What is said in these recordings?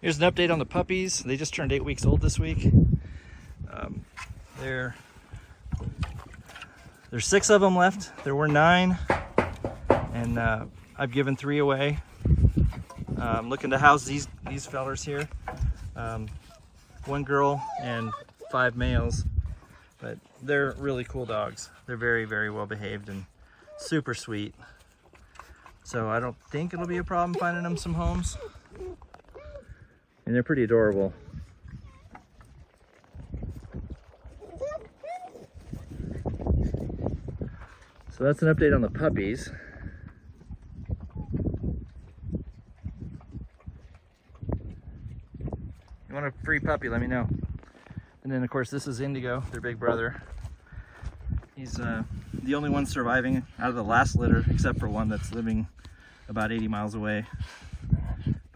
Here's an update on the puppies. They just turned 8 weeks old this week. There's 6 of them left. There were 9, and I've given 3 away. I'm looking to house these fellers here. 1 girl and 5 males, but they're really cool dogs. They're very, very well behaved and super sweet. So I don't think it'll be a problem finding them some homes. And they're pretty adorable. So that's an update on the puppies. You want a free puppy, let me know. And then of course this is Indigo, their big brother. He's the only one surviving out of the last litter, except for one that's living about 80 miles away.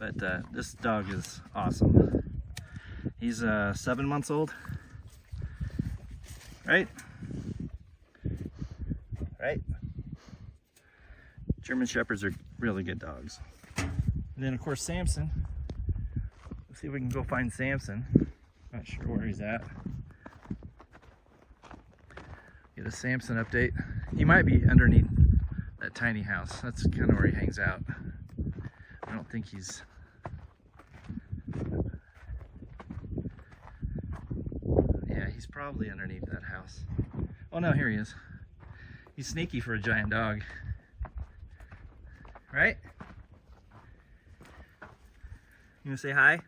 But this dog is awesome. He's 7 months old, right? Right? German Shepherds are really good dogs. And then of course Samson. Let's see if we can go find Samson. Not sure where he's at. Get a Samson update. He might be underneath that tiny house. That's kind of where he hangs out. I don't think he's... Yeah, he's probably underneath that house. Oh no, here he is. He's sneaky for a giant dog. Right? You gonna say hi?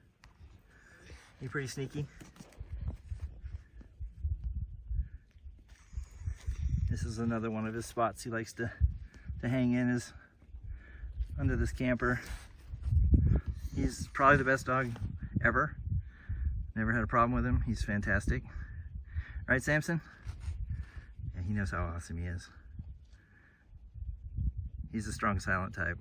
You pretty sneaky? This is another one of his spots he likes to hang in, is under this camper. He's probably the best dog ever. Never had a problem with him. He's fantastic. Right, Samson? Yeah, he knows how awesome he is. He's a strong silent type.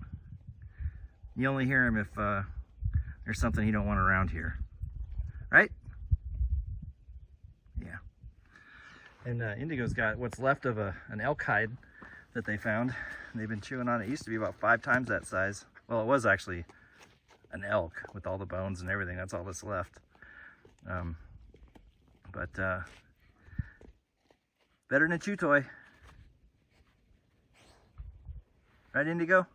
You only hear him if there's something he don't want around here. Right? Yeah. And Indigo's got what's left of an elk hide that they found. They've been chewing on it. It used to be about 5 times that size. Well, it was actually an elk with all the bones and everything. That's all that's left. Better than a chew toy. Right, Indigo?